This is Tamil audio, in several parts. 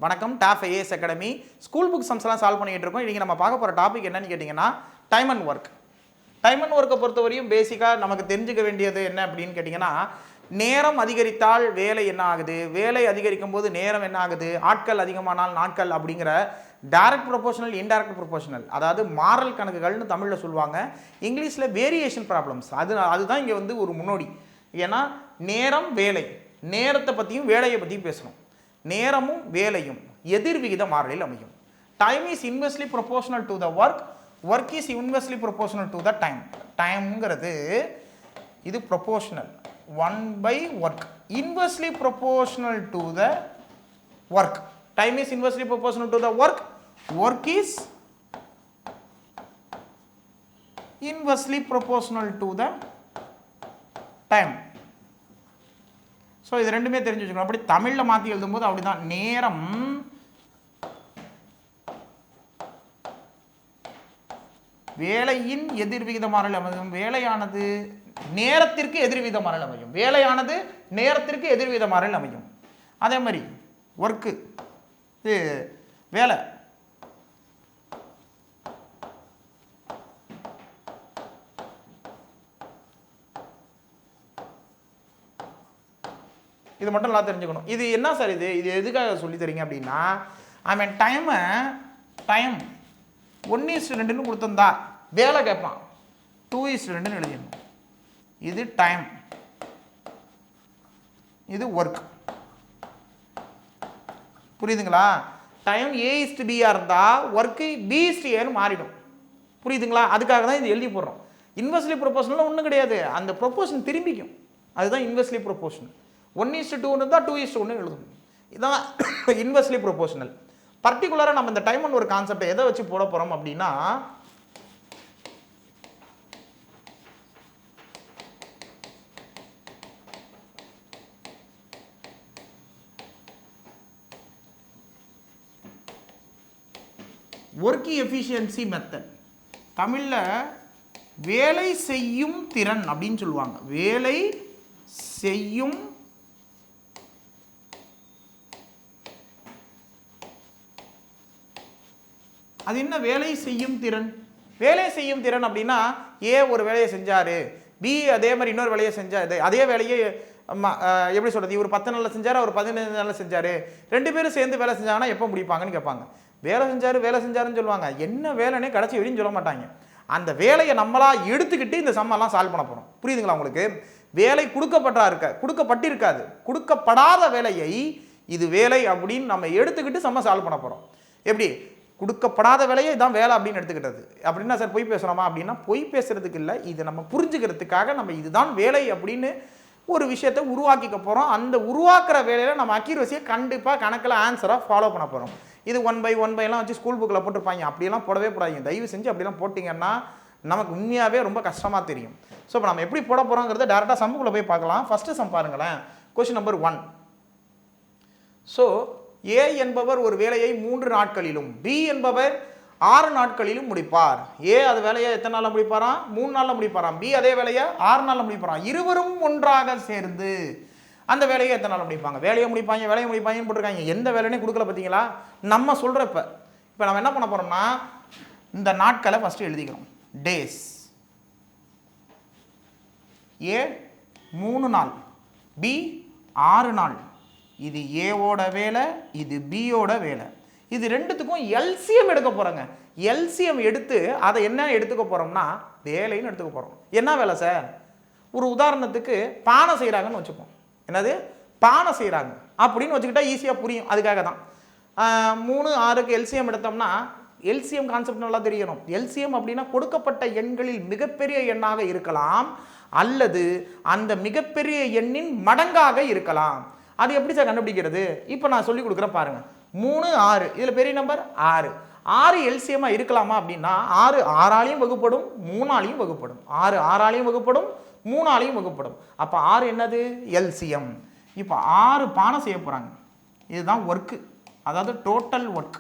வணக்கம். Top IAS academy school book சம்ஸ்லாம் சால்வ் பண்ணிட்டு இருக்கோம். இன்றைக்கி நம்ம பார்க்க போகிற டாபிக் என்னன்னு கேட்டிங்கன்னா time and work. Time and ஒர்க்கை பொறுத்தவரையும் பேசிக்காக நமக்கு தெரிஞ்சுக்க வேண்டியது என்ன அப்படின்னு கேட்டிங்கன்னா, நேரம் அதிகரித்தால் வேலை என்ன ஆகுது, வேலை அதிகரிக்கும் போது நேரம் என்ன ஆகுது, ஆட்கள் அதிகமானால் நாட்கள் அப்படிங்கிற டைரக்ட் ப்ரொபோஷனல் இன்டைரக்ட் ப்ரொபோஷனல், அதாவது மாறல் கணக்குகள்னு தமிழில் சொல்லுவாங்க, இங்கிலீஷில் வேரியேஷன் ப்ராப்ளம்ஸ். அதுதான் இங்கே வந்து ஒரு முன்னோடி. ஏன்னா நேரம் வேலை, நேரத்தை பற்றியும் வேலையை பற்றியும் பேசணும். நேரமும் வேலையும் எதிர்விகித மாறலில் அமையும். Time is inversely proportional to the work, work is inversely proportional to the time. டைம்ங்கிறது இது ப்ரொபோஷனல் 1/ஒர்க், inversely proportional to the work. Time is inversely proportional to the work, work is inversely proportional to the time. So இது ரெண்டுமே தெரிஞ்சு வச்சுக்கணும். அப்படி தமிழில் மாற்றி எழுதும்போது அப்படிதான். நேரம் வேலையின் எதிர்விகித மாறல் அமையும். வேலையானது நேரத்திற்கு எதிர்விகித மாறல் அமையும். வேலையானது நேரத்திற்கு எதிர்விகித மாறல் அமையும். அதே மாதிரி ஒர்க்கு, இது வேலை இது மட்டும் நல்லா தெரிஞ்சுக்கணும். இது என்ன சார், இது எதுக்காக சொல்லி தரீங்க அப்படின்னா, அவன் டைம் 1:2 கொடுத்துருந்தா வேலை கேட்பான், 2:2 எழுதிடணும். இது டைம், இது ஒர்க். புரியுதுங்களா? டைம் A:B இருந்தால் ஒர்க்கு B:A மாறிடும். புரியுதுங்களா? அதுக்காக தான் இது எழுதி போடுறோம். இன்வெர்ஸ்லி ப்ரொபோஷனல் ஒன்றும் கிடையாது, அந்த ப்ரொபோஷன் திரும்பிக்கும். அதுதான் இன்வெர்ஸ்லி ப்ரொபோஷனல். 1:2 இருந்தால் 2:1 எழுதணும். இதுதான் இன்வெர்ஸ்லி ப்ரொபோஷனல். பர்டிகுலராக நம்ம இந்த டைம் அண்ட் ஒரு கான்செப்டை எதை வச்சு போட போகிறோம் அப்படின்னா, ஒர்க் எஃபிஷியன்சி மெத்தட். தமிழில் வேலை செய்யும் திறன் அப்படின்னு சொல்லுவாங்க. வேலை செய்யும் அது என்ன வேலை செய்யும் திறன்? வேலை செய்யும் திறன் அப்படின்னா, ஏ ஒரு வேலையை செஞ்சார், பி அதே மாதிரி இன்னொரு வேலையை செஞ்சார், அதே வேலையை எப்படி சொல்கிறது, இவர் 10 நாளில் செஞ்சார், அவர் 15 நாளில் செஞ்சார், 2 பேரும் சேர்ந்து வேலை செஞ்சாங்கன்னா எப்போ முடிப்பாங்கன்னு கேட்பாங்க. வேலை செஞ்சாருன்னு சொல்லுவாங்க. என்ன வேலைன்னே கடைசி வரையும் சொல்ல மாட்டாங்க. அந்த வேலையை நம்மளா எடுத்துக்கிட்டு இந்த சம்மெல்லாம் சால்வ் பண்ண போகிறோம். புரியுதுங்களா உங்களுக்கு? வேலை கொடுக்கப்பட்டிருக்காது, கொடுக்கப்படாத வேலையை இது வேலை அப்படின்னு நம்ம எடுத்துக்கிட்டு சம்ம சால்வ் பண்ண போகிறோம். எப்படி? கொடுக்கப்படாத வேலையை இதான் வேலை அப்படின்னு எடுத்துக்கிட்டது. அப்படின்னா சார் பொய் பேசுகிறோமா அப்படின்னா, பொய் பேசுறதுக்கு இல்லை, இதை நம்ம புரிஞ்சுக்கிறதுக்காக நம்ம இதுதான் வேலை அப்படின்னு ஒரு விஷயத்தை உருவாக்கிக்க போகிறோம். அந்த உருவாக்குற வேலையில் நம்ம அக்யூரசியை கண்டிப்பாக கணக்கில் ஆன்சராக ஃபாலோ பண்ண போகிறோம். இது 1/1 வச்சு ஸ்கூல் புக்கில் போட்டிருப்பாங்க. அப்படியெல்லாம் போடவே போடாதீங்க, தயவு செஞ்சு அப்படிலாம் போட்டிங்கன்னா நமக்கு உண்மையாகவே ரொம்ப கஷ்டமாக தெரியும். ஸோ இப்போ நம்ம எப்படி போட போகிறோங்கிறத டேரெக்டாக சம்முக்குள்ளே போய் பார்க்கலாம். ஃபஸ்ட்டு சம் பாருங்களேன். Question number 1. ஸோ ஏ என்பவர் ஒரு வேலையை 3 நாட்களிலும், பி என்பவர் 6 நாட்களிலும் முடிப்பார். ஏ அது வேலையை எத்தனை நாளில் முடிப்பாராம்? 3 நாளில் முடிப்பாராம். பி அதே வேலையை 6 நாளில் முடிப்பாராம். இருவரும் ஒன்றாக சேர்ந்து அந்த வேலையை எத்தனை நாளில் முடிப்பாங்க? வேலையை முடிப்பாங்கன்னு போட்டிருக்காங்க. எந்த வேலையும் கொடுக்கல பார்த்தீங்களா? நம்ம சொல்கிறப்ப இப்போ நம்ம என்ன பண்ண போகிறோம்னா, இந்த நாட்களை ஃபஸ்ட்டு எழுதிக்கிறோம். டேஸ். ஏ 3 நாள், பி 6 நாள். இது ஏவோட வேலை, இது பியோட வேலை. இது ரெண்டுத்துக்கும் எல்சிஎம் எடுக்க போகிறோங்க. எல்சிஎம் எடுத்து அதை என்ன எடுத்துக்க போகிறோம்னா வேலைன்னு எடுத்துக்க போகிறோம். என்ன வேலை சார்? ஒரு உதாரணத்துக்கு பானை செய்கிறாங்கன்னு வச்சுப்போம். என்னது? பானை செய்கிறாங்க அப்படின்னு வச்சுக்கிட்டா ஈஸியாக புரியும். அதுக்காக தான் 3, 6க்கு எல்சிஎம் எடுத்தோம்னா, எல்சிஎம் கான்செப்ட் நல்லா தெரியணும். எல்சிஎம் அப்படின்னா கொடுக்கப்பட்ட எண்களில் மிகப்பெரிய எண்ணாக இருக்கலாம், அல்லது அந்த மிகப்பெரிய எண்ணின் மடங்காக இருக்கலாம். அது எப்படி சார் கண்டுபிடிக்கிறது? இப்போ நான் சொல்லி கொடுக்குறேன் பாருங்க. 3, 6 இதில் பெரிய நம்பர் 6 எல்சிஎம்மாக இருக்கலாமா அப்படின்னா, 6 6ஆலையும் வகுப்படும், 3ஆலையும் வகுப்படும். 6 6ஆலையும் வகுப்படும், 3ஆலையும் வகுப்படும். அப்போ 6 என்னது? எல்சிஎம். இப்போ 6 பானை செய்ய போகிறாங்க. இதுதான் ஒர்க்கு, அதாவது டோட்டல் ஒர்க்.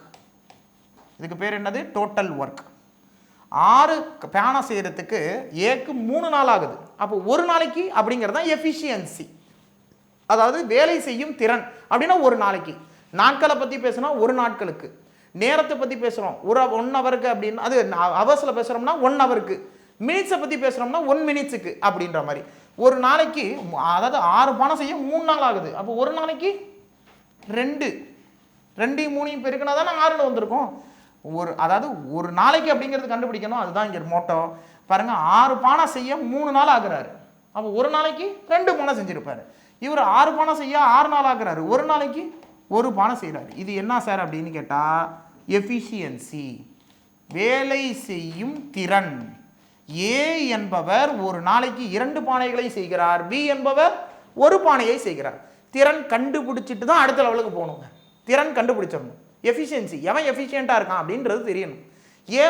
இதுக்கு பேர் என்னது? Total work. 6 பானை செய்கிறதுக்கு ஏக்கு 3 நாள் ஆகுது. அப்போ ஒரு நாளைக்கு அப்படிங்கிறது தான் எஃபிஷியன்சி, அதாவது வேலை செய்யும் திறன் அப்படின்னா ஒரு நாளைக்கு. நாட்களை பற்றி பேசுனா ஒரு நாட்களுக்கு, நேரத்தை பற்றி பேசுகிறோம் ஒரு 1 ஹவருக்கு அப்படின்னு, அது ஹவர்ஸில் பேசுகிறோம்னா 1 ஹவருக்கு, மினிட்ஸை பற்றி பேசுகிறோம்னா 1 மினிட்ஸுக்கு அப்படின்ற மாதிரி. ஒரு நாளைக்கு அதாவது 6 பானம் செய்ய 3 நாள் ஆகுது. அப்போ ஒரு நாளைக்கு 2 3 பெருக்கினா தானே 6ன்னு வந்திருக்கும். அதாவது ஒரு நாளைக்கு அப்படிங்கிறது கண்டுபிடிக்கணும். அதுதான் இங்கே மோட்டோ. பாருங்க, 6 பானை செய்ய 3 நாள் ஆகுறாரு. அப்போ ஒரு நாளைக்கு 2 பானை செஞ்சிருப்பாரு. இவர் 6 பானை செய்ய 6 நாள் ஆகுறாரு. ஒரு நாளைக்கு 1 பானை செய்கிறாரு. இது என்ன சார் அப்படின்னு கேட்டால் எஃபிஷியன்சி, வேலை செய்யும் திறன். ஏ என்பவர் ஒரு நாளைக்கு 2 பானைகளை செய்கிறார், பி என்பவர் 1 பானையை செய்கிறார். திறன் கண்டுபிடிச்சிட்டு தான் அடுத்த லெவலுக்கு போகணுங்க. திறன் கண்டுபிடிச்சிடணும். எஃபிஷியன்சி, எவன் எஃபிஷியண்ட்டாக இருக்கான் அப்படின்றது தெரியணும். ஏ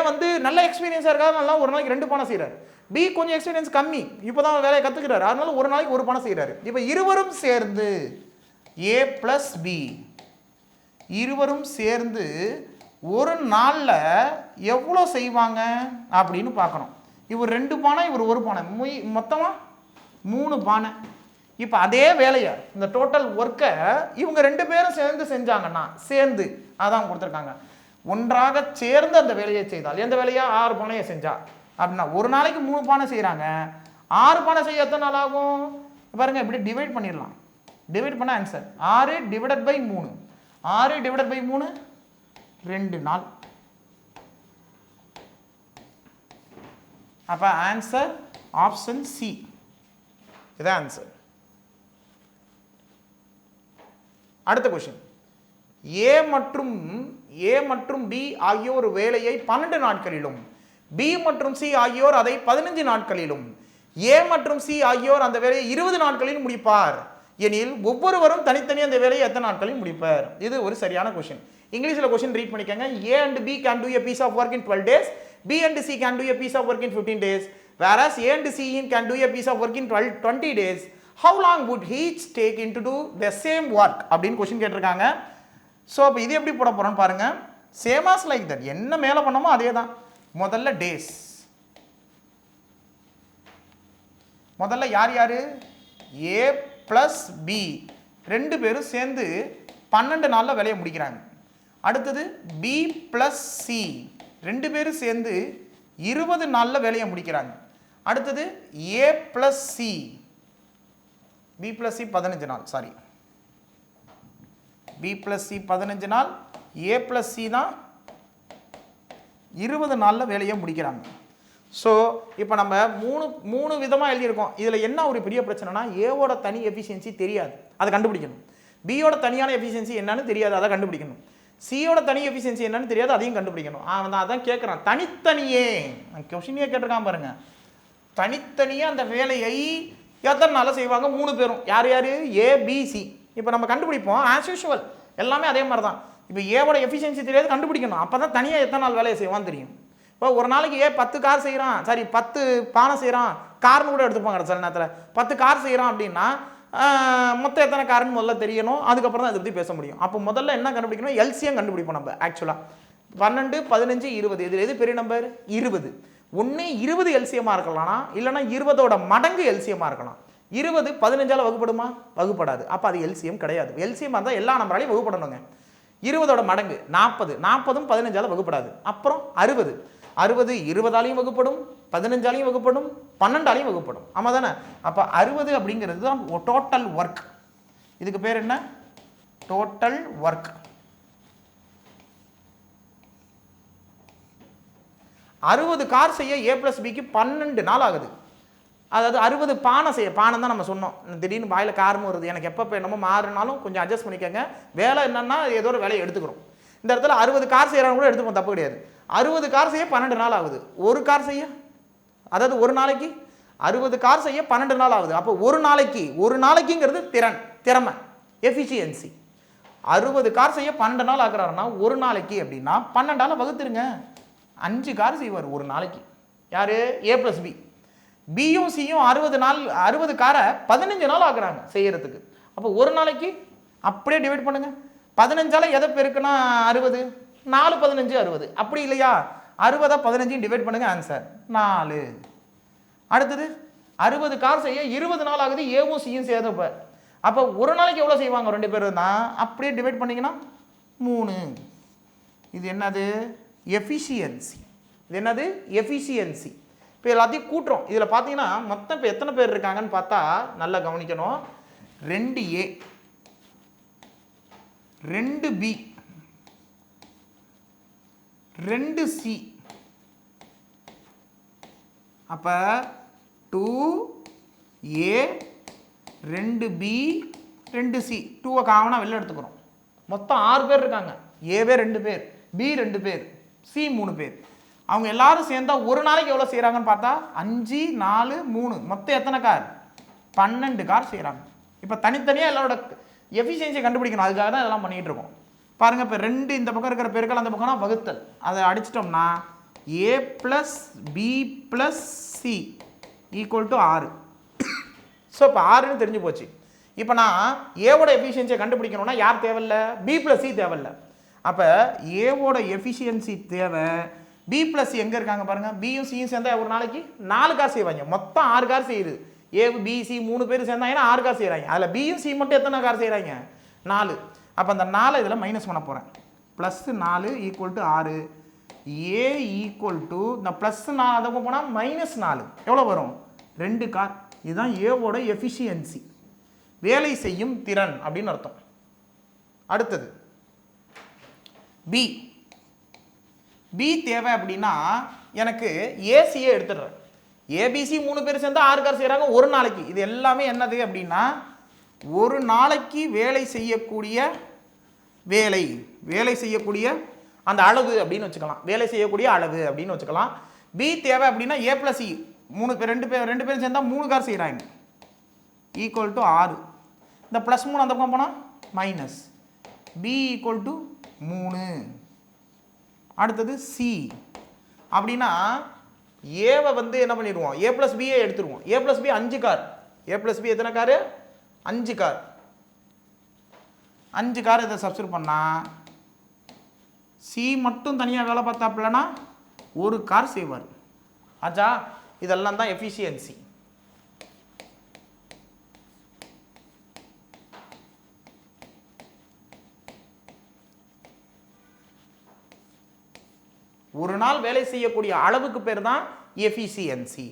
நல்ல எக்ஸ்பீரியன்ஸாக இருக்காது, நல்லா ஒரு நாளைக்கு 2 பானை செய்கிறார். பி கொஞ்சம் எக்ஸ்பீரியன்ஸ் கம்மி, இப்போ தான் வேலையை கற்றுக்கிறாரு, அதனால ஒரு நாளைக்கு 1 பானை செய்கிறாரு. இப்போ இருவரும் சேர்ந்து ஏ ப்ளஸ் பி, இருவரும் சேர்ந்து ஒரு நாளில் எவ்வளோ செய்வாங்க அப்படின்னு பார்க்கணும். இவர் 2 பானை, இவர் 1 பானை, மொத்தமாக 3 பானை. இப்போ அதே வேலையை, இந்த டோட்டல் ஒர்க்கை இவங்க 2 பேரும் சேர்ந்து செஞ்சாங்கன்னா, சேர்ந்து அதான் கொடுத்துருக்காங்க, ஒன்றாக சேர்ந்து அந்த வேலையை செய்தால், எந்த வேலையா 6 பானையை செஞ்சா அப்படின்னா ஒரு நாளைக்கு 3 பானை செய்கிறாங்க. 6 பானை செய்ய எத்தனை நாள் ஆகும் பாருங்க. இப்படி டிவைட் பண்ணிடலாம். டிவைட் பண்ண answer 6 divided by 3, 6 divided by 3 2 நாள். அப்போ ஆன்சர் ஆப்ஷன் சி, இதான் ஆன்சர். அடுத்த கொஸ்டின், ஏ மற்றும் பி ஆகியோர் வேலையை 12 நாட்களிலும், பி மற்றும் சி ஆகியோர் அதை 15 நாட்களிலும், ஏ மற்றும் சி ஆகியோர் அந்த வேலையை 20 நாட்களில் முடிப்பார் எனில் ஒவ்வொருவரும் தனித்தனி அந்த வேலையை எத்தனை நாட்களில் முடிப்பார்? இது ஒரு சரியான கொஸ்டின். இங்கிலீஷில் கொஸ்டின் ரீட் பண்ணிக்கங்க. A and B can do a piece of work in 12 days, B and C can do a piece of work in 15 days, whereas A and C can do a piece of work in 20 days. How long would each take in to do the same work அப்படின்னு கொஸ்டின் கேட்டிருக்காங்க. ஸோ அப்போ இது எப்படி போட போகிறோன்னு பாருங்க. சேம் ஆஸ் லைக் தட், என்ன மேலே பண்ணமோ அதே தான். முதல்ல டேஸ், முதல்ல யார் யார், ஏ ப்ளஸ் பி 2 பேரும் சேர்ந்து 12 நாளில் வேலையை முடிக்கிறாங்க. அடுத்தது பி ப்ளஸ் சி 2 பேரும் சேர்ந்து 20 நாளில் வேலையை முடிக்கிறாங்க. அடுத்தது A plus C, B plus C 15 நாள், சாரி, பி ப்ளஸ் சி 15 நாள், ஏ ப்ளஸ் சி தான் 20 நாளில் வேலையை முடிக்கிறாங்க. ஸோ இப்போ நம்ம மூணு விதமாக எழுதியிருக்கோம். இதில் என்ன ஒரு பெரிய பிரச்சனைனா, ஏவோட தனி எஃபிஷியன்சி தெரியாது, அதை கண்டுபிடிக்கணும். பியோட தனியான எஃபிஷியன்சி என்னன்னு தெரியாது, அதை கண்டுபிடிக்கணும். சியோட தனி எஃபிஷியன்சி என்னன்னு தெரியாது, அதையும் கண்டுபிடிக்கணும். அவன் அதான் கேட்குறான், தனித்தனியே கொஸ்டினே கேட்டிருக்கான் பாருங்க. தனித்தனியே அந்த வேலையை எத்தனை நாளில் செய்வாங்க? 3 பேரும். யார் யார்? ஏ பி சி. இப்போ நம்ம கண்டுபிடிப்போம் ஆஸ் யூஷுவல், எல்லாமே அதே மாதிரி தான். இப்போ ஏவோட எஃபிஷியன்சி தெரியாது, கண்டுபிடிக்கணும். அப்போ தான் தனியாக எத்தனை நாள் வேலையை செய்வான்னு தெரியும். இப்போ ஒரு நாளைக்கு ஏ 10 கார் செய்கிறான், சாரி 10 பானை செய்கிறான், கார்னு கூட எடுத்துப்பாங்க சில நேரத்தில். 10 கார் செய்கிறான் அப்படின்னா மொத்தம் எத்தனை கார்னு முதல்ல தெரியணும், அதுக்கப்புறம் தான் இதை பற்றி பேச முடியும். அப்போ முதல்ல என்ன கண்டுபிடிக்கணும்? எல்சிஎம் கண்டுபிடிப்போம் நம்ம. ஆக்சுவலாக 12, 15, 20 இதில் எது பெரிய நம்பர்? 20. ஒன்று 20 எல்சிஎம்மாக இருக்கலாம், இல்லைனா 20ஓட மடங்கு எல்சிஎம்மாக இருக்கலாம். 20 15ஆல் வகுப்படுமா? வகுப்படாது. அப்போ அது எல்சிஎம் கிடையாது. எல்சிஎம் இருந்தால் எல்லா நம்பராலையும் வகுப்படணுங்க. 20ஓட மடங்கு 40, 40ம் 15ஆல் வகுப்படாது. அப்புறம் 60, 60 20ஆலையும் வகுப்படும், 15ஆலையும் வகுப்படும், 12ஆலையும் வகுப்படும். ஆமாம் தானே? அப்போ 60 அப்படிங்கிறது தான் டோட்டல் ஒர்க். இதுக்கு பேர் என்ன? Total work. 60 கார் செய்ய ஏ ப்ளஸ் பிக்கு 12 நாள் ஆகுது. அதாவது 60 பானை செய்ய, பானை தான் நம்ம சொன்னோம். திடீர்னு வாயில் காரணம் வருது, எனக்கு எப்போ என்னமோ மாறினாலும் கொஞ்சம் அட்ஜஸ்ட் பண்ணிக்கோங்க. வேலை என்னன்னா ஏதோ ஒரு வேலையை எடுத்துக்கிறோம். இந்த இடத்துல 60 கார் செய்கிறாங்க கூட எடுத்துப்போம், தப்பு கிடையாது. 60 கார் செய்ய 12 நாள் ஆகுது. ஒரு கார் செய்ய, அதாவது ஒரு நாளைக்கு 60 கார் செய்ய 12 நாள் ஆகுது. அப்போ ஒரு நாளைக்குங்கிறது திறமை, எஃபிஷியன்சி. 60 கார் செய்ய 12 நாள் ஆகுறாருன்னா ஒரு நாளைக்கு அப்படின்னா 12ஆல் வகுத்துருங்க. 5 கார் செய்வார் ஒரு நாளைக்கு. யார்? ஏ ப்ளஸ் பி. பியும் சியும் 60 காரை 15 நாள் ஆகுறாங்க செய்யறதுக்கு. அப்போ ஒரு நாளைக்கு அப்படியே டிவைட் பண்ணுங்க. 15ஆல் எதை பெருக்குன்னா 60, 4 15 60. அப்படி இல்லையா? 60 15 டிவைட் பண்ணுங்க, ஆன்சர் 4. அடுத்தது 60 கார் செய்ய 20 நாள் ஆகுது, ஏவும் சியும் சேர்ந்தப்ப. அப்போ ஒரு நாளைக்கு எவ்வளோ செய்வாங்க 2 பேர் தான், அப்படியே டிவைட் பண்ணிங்கன்னா 3. இது என்னது? எஃபிஷியன்சி. இது என்னது? எஃபிஷியன்சி. இப்போ எல்லாத்தையும் கூட்டுறோம். இதில் பார்த்தீங்கன்னா மொத்தம் இப்போ எத்தனை பேர் இருக்காங்கன்னு பார்த்தா நல்லா கவனிக்கணும். 2A 2B 2C. அப்போ 2A 2B 2C 2 காமனாக வெளில எடுத்துக்கிறோம். மொத்தம் 6 பேர் இருக்காங்க. ஏவே 2 பேர், பி 2 பேர், சி 3 பேர். அவங்க எல்லாரும் சேர்ந்தா ஒரு நாளைக்கு எவ்வளோ செய்கிறாங்கன்னு பார்த்தா 5 4 3 மொத்தம் எத்தனை கார்? 12 கார் செய்கிறாங்க. இப்போ தனித்தனியாக எல்லாரோட எஃபிஷியன்சியை கண்டுபிடிக்கணும். அதுக்காக தான் இதெல்லாம் பண்ணிகிட்டு இருக்கோம். பாருங்கள், இப்போ 2 இந்த பக்கம் இருக்கிற பெருக்கல் அந்த பக்கம்னா வகுத்தல். அதை அடிச்சிட்டோம்னா A + B + C = 6. ஸோ இப்போ 6ன்னு தெரிஞ்சு போச்சு. இப்போ நான் ஏவோட எஃபிஷியன்சியை கண்டுபிடிக்கணும்னா யார் தேவையில்ல? B + C தேவையில்ல. அப்போ ஏவோட எஃபிஷியன்சி தேவை. B + C எங்கே இருக்காங்க பாருங்கள். பியும் சியும் சேர்ந்தா ஒரு நாளைக்கு 4 கார் செய்வாங்க. மொத்தம் 6 கார் செய்யுது. ஏ பி சி 3 பேர் சேர்ந்தாங்கன்னா 6 கார் செய்கிறாங்க. அதில் பியும் சி மட்டும் எத்தனை கார் செய்கிறாங்க? 4. அப்போ அந்த 4 இதில் மைனஸ் பண்ண போகிறேன். +4 = 6. ஏ ஈக்குவல் இந்த +4 அதை போனால் -4 எவ்வளோ வரும்? 2 கார். இதுதான் ஏவோட எஃபிஷியன்சி, வேலை செய்யும் திறன் அப்படின்னு அர்த்தம். அடுத்தது பி தேவை அப்படின்னா எனக்கு ஏசியை எடுத்துடுறேன். ஏபிசி 3 பேர் சேர்ந்து 6 கார் செய்கிறாங்க ஒரு நாளைக்கு. இது எல்லாமே என்னது அப்படின்னா ஒரு நாளைக்கு வேலை செய்யக்கூடிய அந்த அளவு அப்படின்னு வச்சுக்கலாம். வேலை செய்யக்கூடிய அளவு அப்படின்னு வச்சுக்கலாம். பி தேவை அப்படின்னா A + C 2 பேர் சேர்ந்தா 3 கார் செய்கிறாங்க = 6. இந்த +3 அந்த பக்கம் போனால் மைனஸ். பி = 3. அடுத்தது சி அப்படின்னா ஏவை என்ன பண்ணிடுவோம்? A + B எடுத்துருவோம். A + B 5 car. A + B எத்தனை கார்? 5 கார். 5 கார் இதை சப்ஸ்டிட்யூட் பண்ணால் சி மட்டும் தனியாக வேலை பார்த்தாப்புலனா 1 கார் செய்வார். ஆச்சா? இதெல்லாம் தான் எஃபிஷியன்சி. ஒரு நாள் வேலை செய்யக்கூடிய அளவுக்கு பேர் தான் எஃபிஷியன்சி.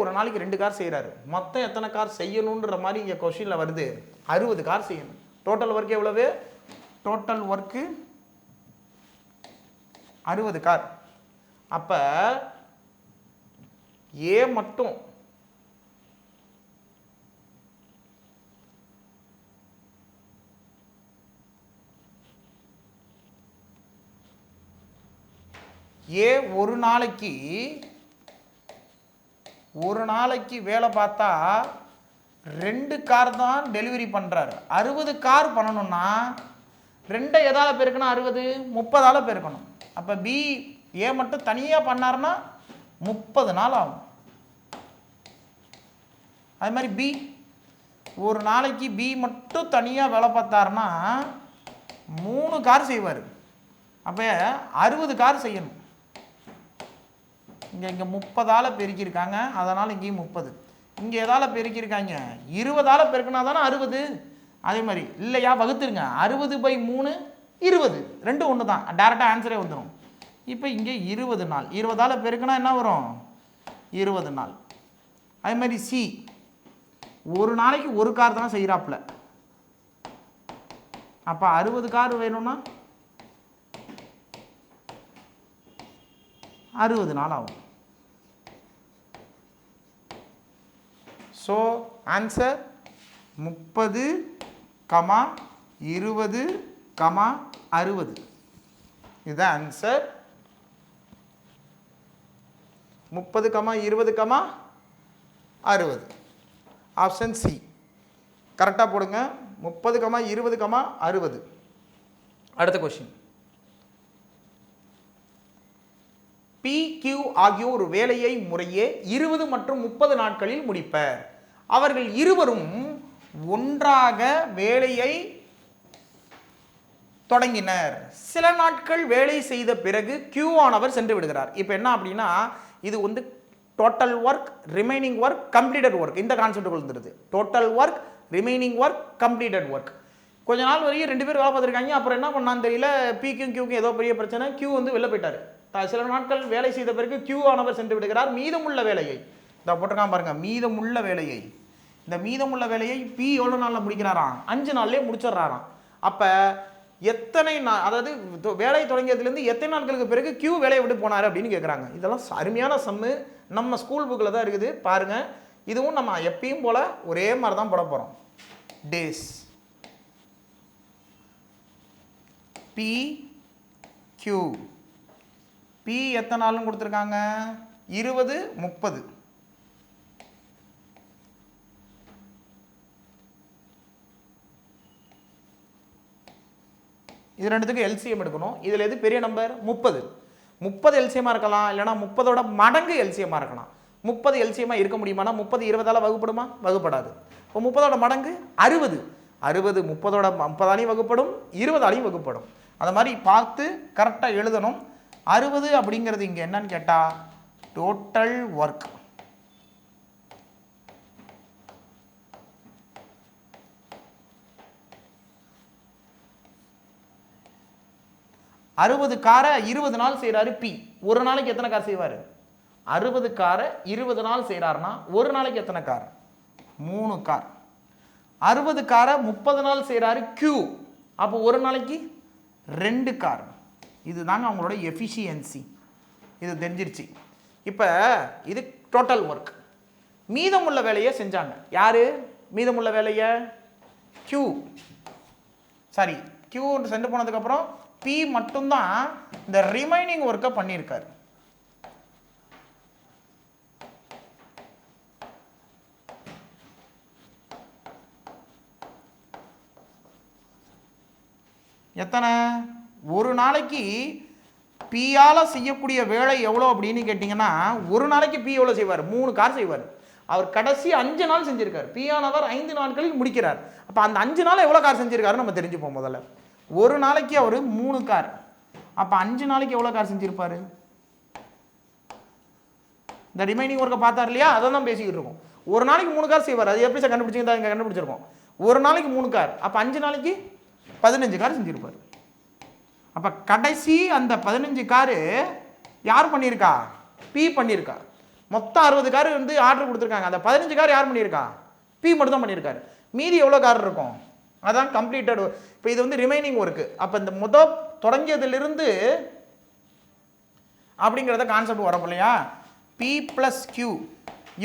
ஒரு நாளைக்கு 2 கார் செய்கிறாரு. மொத்தம் எத்தனை கார் செய்யணுன்ற மாதிரி இங்கே கொஸ்டினில் வருது? 60 கார் செய்யணும். டோட்டல் ஒர்க் எவ்வளவு? Total work 60 car. அப்போ ஏ மட்டும் ஒரு நாளைக்கு வேலை பார்த்தா 2 கார் தான் டெலிவரி பண்ணுறாரு. 60 கார் பண்ணணும்னா 2 எதால் பெருக்கணும்? 60 30ஆல் பெருக்கணும். அப்போ ஏ மட்டும் தனியாக பண்ணார்னா 30 நாள் ஆகும். அது மாதிரி ஒரு நாளைக்கு பி மட்டும் தனியாக வேலை பார்த்தாருன்னா 3 கார் செய்வார். அப்போ 60 கார் செய்யணும். இங்கே 30ஆல் பெருக்கியிருக்காங்க, அதனால் இங்கேயும் 30. இங்கே எதால் பெருக்கியிருக்காங்க? 20ஆல் பெருக்கினா தானே 60. அதே மாதிரி இல்லையா, வகுத்துருங்க. 60/3 20, ரெண்டும் ஒன்று தான். டேரெக்டாக ஆன்சரே வந்துடும். இப்போ இங்கே 20 நாள். 20ஆல் பெருக்கினா என்ன வரும்? 20 நாள். அதே மாதிரி சி ஒரு நாளைக்கு 1 கார் தான் செய்கிறாப்புல. அப்போ 60 கார் வேணும்னா 60 நாள் ஆகும். So answer 30, 20, 60. இதுதான் ஆன்சர். 30, 20, 60. ஆப்ஷன் சி கரெக்டாக போடுங்க. 30, 20, 60. அடுத்த கொஸ்டின். PQ ஆகியோர் ஒரு வேலையை முறையே 20 மற்றும் 30 நாட்களில் முடிப்பர். அவர்கள் இருவரும் ஒன்றாக வேலையை தொடங்கினர். சில நாட்கள் வேலை செய்த பிறகு Q ஆனவர் சென்று விடுகிறார். இப்போ என்ன அப்படின்னா இது total work, remaining work, completed work, இந்த கான்செப்ட் வந்துடுது. Total work, remaining work completed work. கொஞ்ச நாள் வரையும் 2 பேர் வேலை பார்த்துருக்காங்க. அப்புறம் என்ன பண்ணான்னு தெரியல, பிக்கும் கியூக்கும் ஏதோ பெரிய பிரச்சனை, கியூ வந்து வெளில போயிட்டார். சில நாட்கள் வேலை செய்த பிறகு கியூ ஆனவர் சென்று விடுகிறார். மீதமுள்ள வேலையை இந்த போட்டிருக்கான் பாருங்க, மீதமுள்ள வேலையை, இந்த மீதமுள்ள வேலையை பி எவ்வளோ நாளில் முடிக்கிறாராம்? 5 நாள்லேயே முடிச்சிடுறாராம். அப்போ எத்தனை அதாவது வேலை தொடங்கியதுலேருந்து எத்தனை நாட்களுக்கு பிறகு கியூ வேலையை விட்டு போனார் அப்படின்னு கேட்குறாங்க. இதெல்லாம் அருமையான சம்மு, நம்ம ஸ்கூல் புக்கில் தான் இருக்குது பாருங்கள். இதுவும் நம்ம எப்பயும் போல் ஒரே மாதிரி தான் போட போகிறோம். டேஸ் பி கியூ, பி எத்தனை நாள்னு கொடுத்துருக்காங்க? 20, 30. இது ரெண்டுத்துக்கு எல்சிஎம் எடுக்கணும். இதில் எது பெரிய நம்பர்? 30. 30 எல்சிஎமாக இருக்கலாம், இல்லைனா 30ஓட மடங்கு எல்சிஎமாக இருக்கலாம். 30 எல்சிஎமாக இருக்க முடியுமானா 30 20ஆல் வகுப்படுமா? வகுப்படாது. இப்போ 30ஓட மடங்கு 60. 60 30ஓட 30ஆலையும் வகுப்படும், 20ஆலையும் வகுப்படும். அந்த மாதிரி பார்த்து கரெக்டாக எழுதணும். 60 அப்படிங்கிறது இங்கே என்னன்னு கேட்டால் டோட்டல் ஒர்க். அறுபது காரை 20 நாள் செய்கிறாரு பி. ஒரு நாளைக்கு எத்தனை கார் செய்வார்? 60 காரை 20 நாள் செய்கிறாருன்னா ஒரு நாளைக்கு எத்தனை கார்? 3 கார். 60 காரை 30 நாள் செய்கிறாரு கியூ. அப்போ ஒரு நாளைக்கு 2 கார். இது தாங்க அவங்களோட எஃபிஷியன்சி. இது தெரிஞ்சிருச்சு. இப்போ இது டோட்டல் ஒர்க். மீதமுள்ள வேலையை செஞ்சாங்க யாரு? மீதமுள்ள வேலையை கியூ, சாரி கியூ சென்று போனதுக்கப்புறம் பி மட்டும்தான் இந்த ரிமைனிங் ஒர்க்கை பண்ணியிருக்காரு. எத்தனை? ஒரு நாளைக்கு பியால் செய்யக்கூடிய வேலை எவ்வளோ அப்படின்னு கேட்டிங்கன்னா, ஒரு நாளைக்கு பி எவ்வளோ செய்வார்? 3 கார் செய்வார். அவர் கடைசி 5 நாள் செஞ்சிருக்கார். பியானவர் 5 நாட்களில் முடிக்கிறார். அப்போ அந்த 5 நாள் எவ்வளோ கார் செஞ்சிருக்காருன்னு நம்ம தெரிஞ்சுப்போம். முதல்ல ஒரு நாளைக்கு அவர் 3 கார். அப்போ 5 நாளைக்கு எவ்வளோ கார் செஞ்சிருப்பார்? இந்த ரிமைனிங் ஒர்க்கை பார்த்தார் இல்லையா, அதை தான் பேசிக்கிட்டு இருக்கோம். ஒரு நாளைக்கு 3 கார் செய்வார். அது எப்படி சார் கண்டுபிடிச்சிங்க? இங்கே கண்டுபிடிச்சிருக்கோம். ஒரு நாளைக்கு 3 கார். அப்போ 5 நாளைக்கு 15 கார் செஞ்சிருப்பார். அப்போ கடைசி அந்த 15 காரு யார் பண்ணியிருக்கா? பி பண்ணியிருக்கா. மொத்தம் 60 கார் வந்து ஆர்டர் கொடுத்துருக்காங்க. அந்த 15 கார் யார் பண்ணியிருக்கா? பி மட்டும் தான் பண்ணியிருக்காரு. மீதி எவ்வளோ கார் இருக்கும்? அதான் கம்ப்ளீட்டட். இப்போ இது வந்து ரிமைனிங் ஒர்க்கு. அப்போ இந்த தொடங்கியதிலிருந்து அப்படிங்கிறத கான்செப்ட் வரப்போ இல்லையா, பி ப்ளஸ் கியூ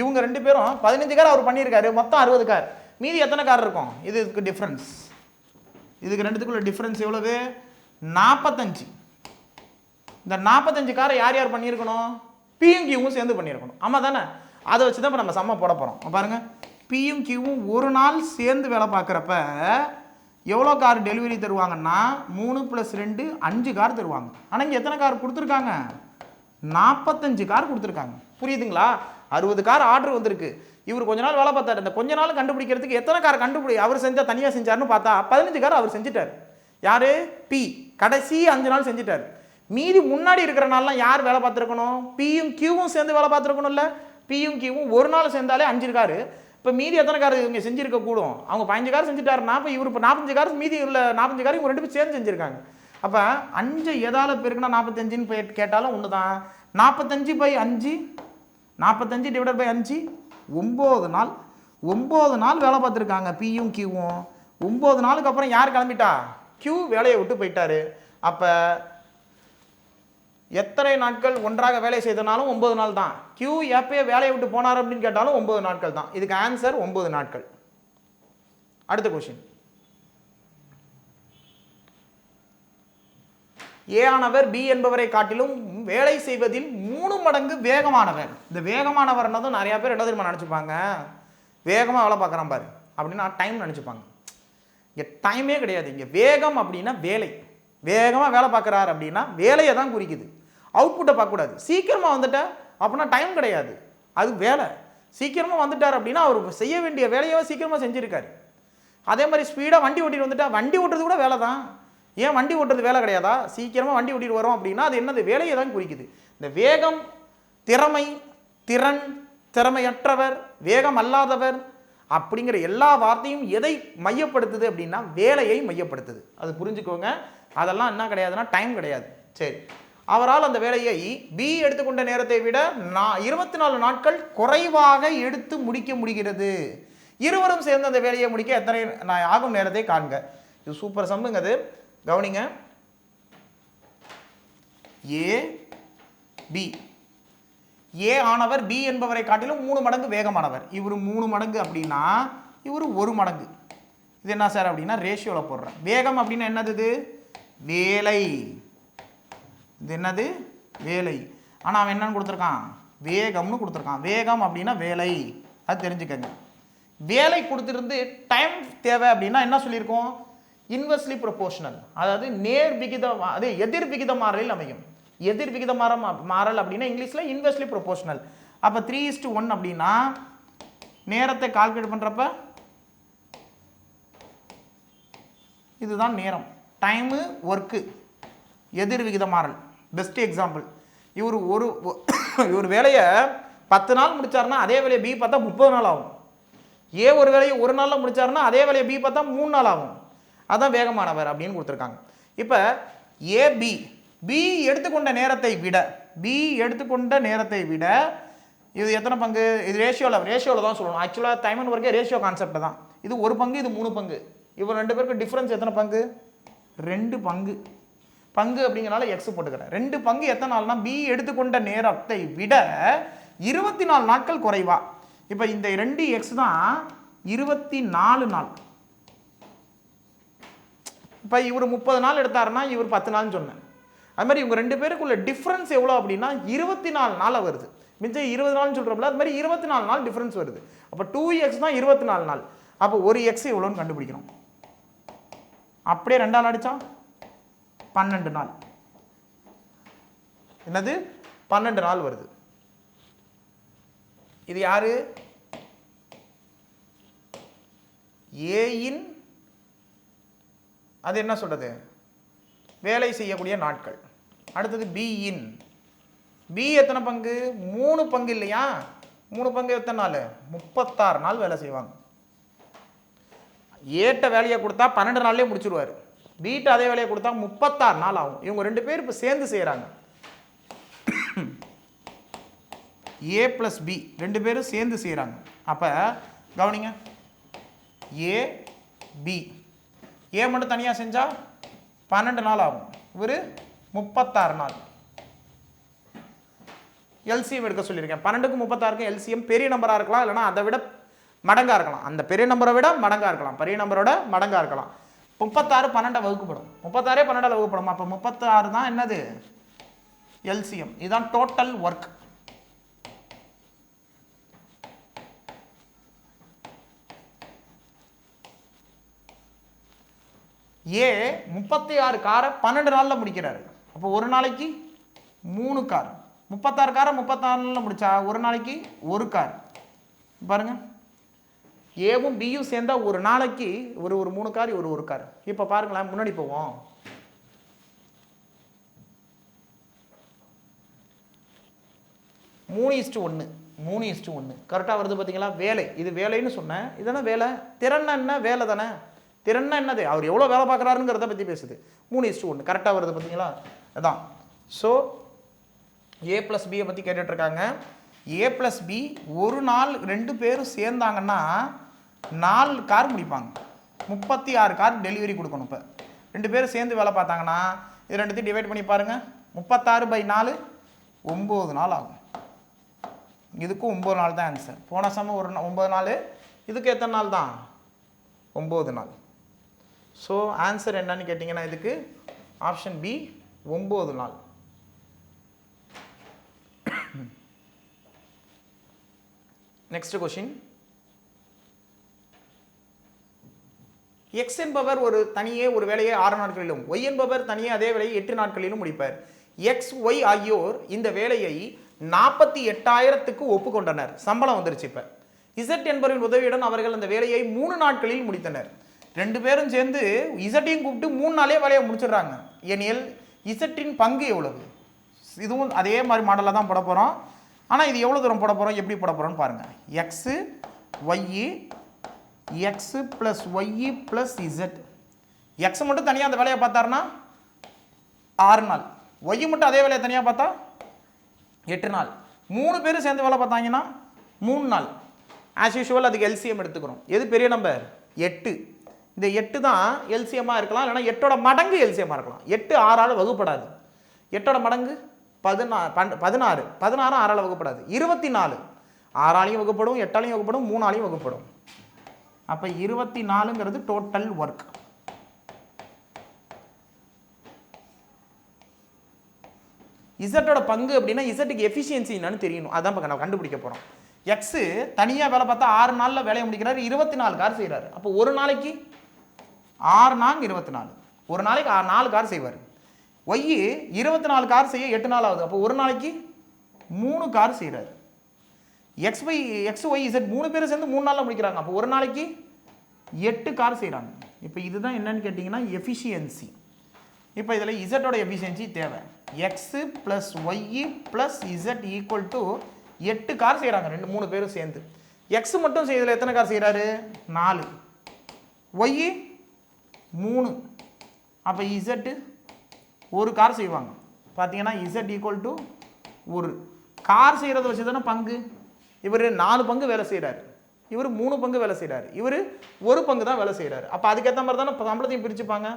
இவங்க 2 பேரும் 15 கார் அவர் பண்ணியிருக்காரு. மொத்தம் 60 கார். மீதி எத்தனை கார் இருக்கும்? இதுக்கு டிஃப்ரென்ஸ், இதுக்கு ரெண்டுத்துக்குள்ள டிஃப்ரென்ஸ் எவ்வளவு? 45. இந்த 45 காரை யார் யார் பண்ணியிருக்கணும்? பியும் கியூவும் சேர்ந்து பண்ணியிருக்கணும். ஆமாம் தானே? அதை வச்சு தான் இப்போ நம்ம சம்ம போட போகிறோம். பாருங்கள், பியும் கியூவும் ஒரு நாள் சேர்ந்து வேலை பார்க்குறப்ப எவ்வளோ கார் டெலிவரி தருவாங்கன்னா 3 + 2 5 கார் தருவாங்க. ஆனால் இங்கே எத்தனை கார் கொடுத்துருக்காங்க? 45 கார் கொடுத்துருக்காங்க. புரியுதுங்களா? 60 கார் ஆர்டர் வந்திருக்கு. இவர் கொஞ்ச நாள் வேலை பார்த்தாரு. இந்த கொஞ்ச நாள் கண்டுபிடிக்கிறதுக்கு எத்தனை கார் அவர் செஞ்சால் தனியாக செஞ்சார்னு பார்த்தா 15 கார் அவர் செஞ்சுட்டார். யார்? பி. கடைசி 5 நாள் செஞ்சுட்டார். மீதி முன்னாடி இருக்கிற நாள்லாம் யார் வேலை பார்த்துருக்கணும்? பியும் கியூவும் சேர்ந்து வேலை பார்த்துருக்கணும்ல. பியும் கியூவும் ஒரு நாள் சேர்ந்தாலே 5 கார். இப்போ மீதி எத்தனை கார் இவங்க செஞ்சிருக்க கூடும்? அவங்க 15 கார் செஞ்சுட்டாருன்னா இப்போ இவர் இப்போ 45 கார், மீதி உள்ள 45 கார் இவங்க 2 பேரும் சேர்ந்து செஞ்சுருக்காங்க. அப்போ 5 எதால் பெருக்குன்னா 45ன்னு கேட்டாலும் ஒன்று தான். 45/5, 45 ÷ 5 9 நாள். 9 நாள் வேலை பார்த்துருக்காங்க பியும் கியூவும். 9 நாளுக்கு அப்புறம் யார் கிளம்பிட்டா? கியூ வேலையை விட்டு போயிட்டாரு. அப்போ எத்தனை நாட்கள் ஒன்றாக வேலை செய்தனாலும் 9 நாள் தான். கியூ எப்பயே வேலையை விட்டு போனார் அப்படின்னு கேட்டாலும் 9 நாட்கள் தான். இதுக்கு ஆன்சர் 9 நாட்கள். அடுத்த கொஸ்டின். ஏ ஆனவர் பி என்பவரை காட்டிலும் வேலை செய்வதில் 3 மடங்கு வேகமானவர். இந்த வேகமானவர்னதும் நிறைய பேர் என்ன தெரியுமா நினச்சிப்பாங்க? வேகமாக வேலை பார்க்குறான் பாரு அப்படின்னா டைம் நினச்சிப்பாங்க. இங்கே டைமே கிடையாது. இங்கே வேகம் அப்படின்னா வேலை. வேகமாக வேலை பார்க்குறாரு அப்படின்னா வேலையை தான் குறிக்குது, அவுட்புட்டை பார்க்கக்கூடாது. சீக்கிரமாக வந்துட்டா அப்படின்னா டைம் கிடையாது, அது வேலை. சீக்கிரமாக வந்துட்டார் அப்படின்னா அவர் செய்ய வேண்டிய வேலையை சீக்கிரமாக செஞ்சுருக்காரு. அதே மாதிரி ஸ்பீடாக வண்டி ஓட்டிட்டு வந்துட்டா வண்டி ஓட்டுறது கூட வேலை தான். ஏன் வண்டி ஓட்டுறது வேலை கிடையாதா? சீக்கிரமாக வண்டி ஓட்டிட்டு வரோம் அப்படின்னா அது என்னது? வேலையை தான் குறிக்குது. இந்த வேகம், திறமை, திறன், திறமையற்றவர், வேகம் அல்லாதவர் அப்படிங்கிற எல்லா வார்த்தையும் எதை மையப்படுத்துது அப்படின்னா வேலையை மையப்படுத்துது. அது புரிஞ்சுக்கோங்க. அதெல்லாம் என்ன கிடையாதுன்னா டைம் கிடையாது. சரி, அவரால் அந்த வேலையை பி எடுத்துக்கொண்ட நேரத்தை விட 24 நாட்கள் குறைவாக எடுத்து முடிக்க முடிகிறது. இருவரும் சேர்ந்து அந்த வேலையை முடிக்க எத்தனை ஆகும் நேரத்தை காண்க. இது சூப்பர் சம்முங்க. கவனிங்க. ஏ பி, ஏ ஆனவர் பி என்பவரை காட்டிலும் 3 மடங்கு வேகமானவர். இவர் 3 மடங்கு அப்படின்னா இவர் 1 மடங்கு. இது என்ன சார் அப்படின்னா ரேஷியோவில் போடுறேன். வேகம் அப்படின்னா என்னது? இது வேலை. இது என்னது? வேலை. ஆனால் அவன் என்னன்னு கொடுத்துருக்கான்? வேகம்னு கொடுத்துருக்கான். வேகம் அப்படின்னா வேலை, அது தெரிஞ்சுக்கங்க. வேலை கொடுத்துருந்து டைம் தேவை அப்படின்னா என்ன சொல்லியிருக்கோம்? இன்வெர்ஸ்லி ப்ரொபோர்ஷனல், அதாவது நேர் விகிதம், அது எதிர் விகித மாறலில் அமையும். எதிர் விகித மாறல் அப்படின்னா இங்கிலீஷ்ல இன்வெர்ஸ்லி ப்ரொபோர்ஷனல். அப்போ 3:1 அப்படின்னா நேரத்தை கால்குலேட் பண்ணுறப்ப இதுதான் நேரம். டைமு ஒர்க்கு எதிர் விகித மாறல். பெஸ்ட் எக்ஸாம்பிள், இவர் வேலையை 10 நாள் முடிச்சாருன்னா அதே வேலையை பி பார்த்தா 30 நாள் ஆகும். ஏ ஒரு வேலையை 1 நாளில் முடிச்சாருன்னா அதே வேலையை பி பார்த்தா 3 நாள் ஆகும். அதான் வேகமானவர் அப்படின்னு கொடுத்துருக்காங்க. இப்போ ஏபி, பி எடுத்துக்கொண்ட நேரத்தை விட இது எத்தனை பங்கு? இது ரேஷியோவில் தான் சொல்லணும். ஆக்சுவலாக டைம் அண்ட் ஒர்க்கே ரேஷியோ கான்செப்ட் தான். இது 1 பங்கு, இது 3 பங்கு. இவர் 2 பேருக்கு டிஃப்ரென்ஸ் எத்தனை பங்கு? 2 பங்கு. பங்கு அப்படிங்கிறனால எக்ஸ் போட்டுக்கிறேன். 2 பங்கு எத்தனை நாள்னா பி எடுத்துக்கொண்ட நேரத்தை விட 24 நாட்கள் குறைவா. இப்போ இந்த 2x தான் 24 நாள். இப்போ இவர் 30 நாள் எடுத்தாருன்னா இவர் 10 நாள்னு சொன்னேன். அது மாதிரி இவங்க 2 பேருக்குள்ள டிஃப்ரென்ஸ் எவ்வளோ அப்படின்னா 24 நாள் வருது. மிச்சம் 20 நாள்னு சொல்கிறோம்ல, அது மாதிரி 24 நாள் டிஃப்ரென்ஸ் வருது. அப்போ 2x தான் 24 நாள். அப்போ ஒரு எக்ஸ் எவ்வளோன்னு கண்டுபிடிக்கணும். அப்படியே 2 நாள் அடித்தா 12 நாள். என்னது? 12 நாள் வருது. இது யாரு? ஏயின், அது என்ன சொல்றது? வேலை செய்யக்கூடிய நாட்கள். அடுத்தது பியின், பி எத்தனை பங்கு? 3 பங்கு இல்லையா? 3 பங்கு எத்தனை நாள்? 36 நாள் வேலை செய்வாங்க. ஏட்ட வேலையை கொடுத்தா 12 நாள்லேயே முடிச்சிருவாரு. பீட்ட அதே வேலையை கொடுத்தா 36 நாள் ஆகும். இவங்க 2 பேர் இப்போ சேர்ந்து செய்கிறாங்க. ஏ பிளஸ் பி 2 பேரும் சேர்ந்து செய்கிறாங்க. அப்போ கவனிங்க, ஏ பி, ஏ மட்டும் தனியாக செஞ்சால் 12 நாள் ஆகும். இவர் 36 நாள். எல்சிஎம் எடுக்க சொல்லியிருக்கேன். 12க்கும் 36க்கும் எல்சிஎம் பெரிய நம்பராக இருக்கலாம், இல்லைனா அதை விட மடங்காக இருக்கலாம். அந்த பெரிய நம்பரை விட மடங்காக இருக்கலாம், பெரிய நம்பரோட மடங்காக இருக்கலாம். 36 12 வகுக்கப்படும். 36 12 வகுப்படும். அப்போ 36 தான் என்னது? எல்சிஎம். இதுதான் டோட்டல் ஒர்க். ஏ 36 காரை 12 நாளில் முடிக்கிறாரு. அப்போ ஒரு நாளைக்கு 3 கார். 36 காரை 36 நாளில் முடிச்சா ஒரு நாளைக்கு 1 கார். பாருங்க, ஏவும் பியும் சேர்ந்தா ஒரு நாளைக்கு ஒரு 3 கார், ஒரு கார். இப்போ பாருங்களேன், முன்னாடி போவோம். மூணு இஸ்டு ஒன்று கரெக்டாக வருது பார்த்தீங்களா? வேலை, இது வேலைன்னு சொன்னேன். இதுதானே வேலை. திறன் என்ன? வேலை தானே. திறன்னா என்னது? அவர் எவ்வளோ வேலை பார்க்குறாருங்கிறத பற்றி பேசுது. 3:1 கரெக்டாக வருது பார்த்தீங்களா? அதான். ஸோ ஏ ப்ளஸ் பியை பற்றி கேட்டுட்ருக்காங்க. ஏ ப்ளஸ் பி ஒரு நாள் 2 பேரும் சேர்ந்தாங்கன்னா 4 கார் முடிப்பாங்க. 36 கார் டெலிவரி கொடுக்கணும். இப்போ 2 பேரும் சேர்ந்து வேலை பார்த்தாங்கன்னா இது 2த்தையும் டிவைட் பண்ணி பாருங்கள். 36/4 9 நாள் ஆகும். இதுக்கும் 9 நாள் தான் ஆன்சர். போன சமம் ஒரு 9 நாள், இதுக்கு எத்தனை நாள் தான்? 9 நாள். ஸோ ஆன்சர் என்னன்னு கேட்டிங்கன்னா இதுக்கு ஆப்ஷன் பி 9 நாள். Next question. எக்ஸ் என்பவர் தனியே ஒரு வேலையை 6 நாட்களிலும், ஒய் என்பவர் தனியே அதே வேலையை 8 நாட்களிலும் முடிப்பார். எக்ஸ் ஒய் ஆகியோர் இந்த வேலையை 48,000க்கு ஒப்புக்கொண்டனர். சம்பளம் வந்துருச்சு. இப்போ இசட் என்பவரின் உதவியுடன் அவர்கள் அந்த வேலையை 3 நாட்களில் முடித்தனர். 2 பேரும் சேர்ந்து இசட்டையும் கூப்பிட்டு 3 நாளே வேலையை முடிச்சிடுறாங்க. எனில் இசட்டின் பங்கு எவ்வளவு? இதுவும் அதே மாதிரி மாடலில் தான் போட போகிறோம். ஆனால் இது எவ்வளோ தூரம் போட போகிறோம், எப்படி போட போகிறோம்னு பாருங்கள். X Y X plus Y plus Z. X மட்டும் தனியாக அந்த வேலையை பார்த்தாருன்னா 6 நாள், ஒய் மட்டும் அதே வேலையை தனியாக பார்த்தா 8 நாள், 3 பேரும் சேர்ந்து வேலை பார்த்தாங்கன்னா 3 நாள். ஆஸ் யூஷுவல் அதுக்கு எல்சிஎம் எடுத்துக்கிறோம். எது பெரிய நம்பர்? 8. இந்த 8 தான் எல்சிஎம்மாக இருக்கலாம், இல்லைனா 8ஓட மடங்கு எல்சிஎம்மாக இருக்கலாம். 8 6ஆல் வகுப்படாது. 8ஓட மடங்கு 16, 16 6ஆல் வகுப்படாது. 24 6ஆலையும் வகுப்படும், 8ஆலையும் வகுப்படும், 3ஆலையும் வகுப்படும். அப்போ 24ங்கிறது டோட்டல் ஒர்க். இசட்டோட பங்கு அப்படின்னா இசட்டுக்கு எஃபிஷியன்சி என்னன்னு தெரியணும். அதான் இப்போ நம்ம கண்டுபிடிக்க போகிறோம். எக்ஸு தனியாக வேலை பார்த்தா 6 நாளில் வேலையை முடிக்கிறாரு, 24 கார் செய்கிறாரு. அப்போ ஒரு நாளைக்கு 6 நாள் 24, ஒரு நாளைக்கு 4 கார் செய்வார். ஒய் 24 கார் செய்ய 8 நாள் ஆகுது. அப்போ ஒரு நாளைக்கு 3 கார் செய்கிறாரு. எக்ஸ் ஒய் இசட் 3 பேரும் சேர்ந்து 3 நாளில் முடிக்கிறாங்க. அப்போ ஒரு நாளைக்கு 8 கார் செய்கிறாங்க. இப்போ இதுதான் என்னன்னு கேட்டிங்கன்னா எஃபிஷியன்சி. இப்போ இதில் இசட்டோட எஃபிஷியன்சி தேவை. X plus Y plus Z equal to 8 கார் செய்கிறாங்க 3 பேரும் சேர்ந்து. எக்ஸ் மட்டும் செய்யறதுல எத்தனை கார் செய்கிறாரு? 4. ஒய் 3. அப்போ இசட்டு 1 கார் செய்வாங்க. பார்த்தீங்கன்னா இசட் ஈக்குவல் டு 1. கார் செய்கிறத வச்சு தானே பங்கு. இவர் 4 பங்கு வேலை செய்கிறாரு, இவர் 3 பங்கு வேலை செய்கிறாரு, இவர் 1 பங்கு தான் வேலை செய்கிறாரு. அப்போ அதுக்கேற்ற மாதிரி தானே சம்பளத்தையும் பிரிச்சுப்பாங்க.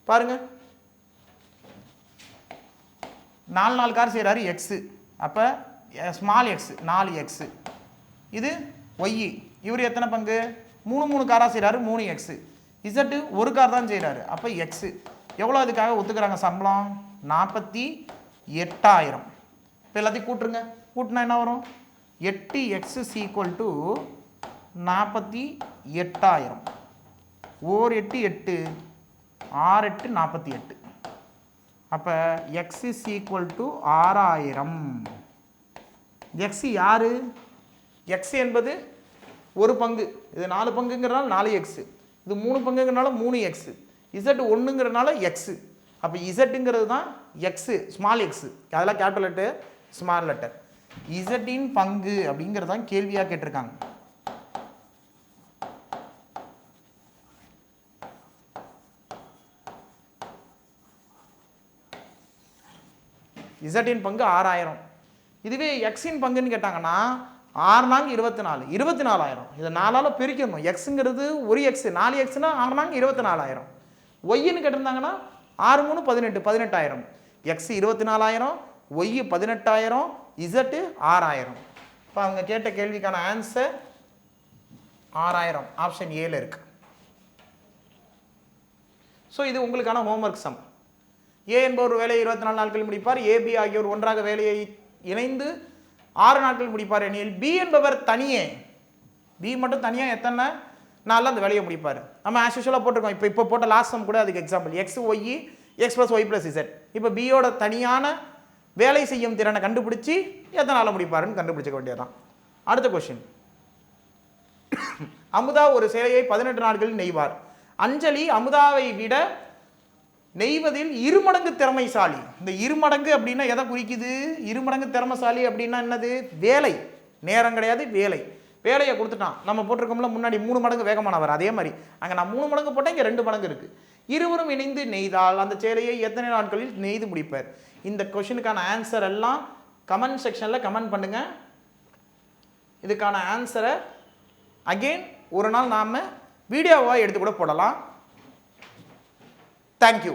பாருங்க, 4 கார் செய்கிறாரு எக்ஸு. அப்போ ஸ்மால் எக்ஸ் 4 எக்ஸு. இது ஒய், இவர் எத்தனை பங்கு? 3 காராக செய்கிறாரு 3 எக்ஸு. இசட்டு 1 கார் தான் செய்கிறாரு. அப்போ எக்ஸு எவ்வளோ அதுக்காக ஒத்துக்கிறாங்க சம்பளம்? 48,000. இப்போ எல்லாத்தையும் கூட்டுருங்க. கூட்டினா என்ன வரும்? 8x equal to 48,000. 1 8 8, 6 8 48. அப்போ X is equal to 6,000. X யாரு? எக்ஸ் என்பது 1 பங்கு. இது 4 பங்குங்கிறனால 4 எக்ஸு, இது 3 பங்குங்கிறனால 3 எக்ஸு, இசட் 1ங்கிறனால எக்ஸு. அப்போ இசட்டுங்கிறது தான் எக்ஸு, ஸ்மால் எக்ஸு. அதெல்லாம் கேபிட்டல் லெட்டர், ஸ்மால் லெட்டர். இசட்டின் பங்கு அப்படிங்கிறது தான் கேள்வியாக கேட்டிருக்காங்க. இசட்டின் பங்கு 6,000. இதுவே எக்ஸின் பங்குன்னு கேட்டாங்கன்னா 6 நாங்க 24, 24,000. இதை 4ஆல் பிரிக்கணும். எக்ஸுங்கிறது 1 எக்ஸு, 4 எக்ஸுனா 6 நாங்க 24,000. ஒய்ன்னு கேட்டிருந்தாங்கன்னா 6 3 18, 18,000. X 24,000, Y 18,000, Z 6,000. இப்போ அவங்க கேட்ட கேள்விக்கான ஆன்சர் 6,000. ஆப்ஷன் ஏல இருக்கு. ஸோ இது உங்களுக்கான ஹோம்ஒர்க் சம். ஏ என்பவர் வேலையை 24 நாட்களில் முடிப்பார். ஏபி ஆகியோர் ஒன்றாக வேலையை இணைந்து 6 நாட்கள் முடிப்பார் எனில் பி என்பவர் தனியே, பி மட்டும் தனியாக எத்தனை நாளில் அந்த வேலையை முடிப்பார்? நம்ம ஆஸ் யூஷுவலாக போட்டிருக்கோம். இப்போ போட்ட லாஸ்ட் சம் கூட அதுக்கு example. X Y, X plus Y plus Z. இப்போ பியோட தனியான வேலை செய்யும் திறனை கண்டுபிடிச்சி எத்தனை நாளில் முடிப்பாருன்னு கண்டுபிடிச்சிக்க வேண்டியதான். அடுத்த கொஸ்டின். அமுதா ஒரு சேலையை 18 நாட்களில் நெய்வார். அஞ்சலி அமுதாவை விட நெய்வதில் 2 மடங்கு திறமைசாலி. இந்த 2 மடங்கு அப்படின்னா எதை குறிக்குது? 2 மடங்கு திறமைசாலி அப்படின்னா என்னது? வேலை, நேரம் கிடையாது, வேலை. வேலையை கொடுத்துட்டான். நம்ம போட்டிருக்கோம்ல முன்னாடி 3 மடங்கு வேகமானவர், அதே மாதிரி அங்கே நான் 3 மடங்கு போட்டேன், இங்கே 2 மடங்கு இருக்குது. இருவரும் இணைந்து நெய்தால் அந்த சேலையை எத்தனை நாட்களில் நெய்து முடிப்பார்? இந்த கொஷனுக்கான ஆன்சர் எல்லாம் கமெண்ட் செக்ஷனில் கமெண்ட் பண்ணுங்கள். இதுக்கான ஆன்சரை அகெயின் ஒரு நாள் நாம் வீடியோவாக எடுத்து கூட போடலாம். தேங்க்யூ.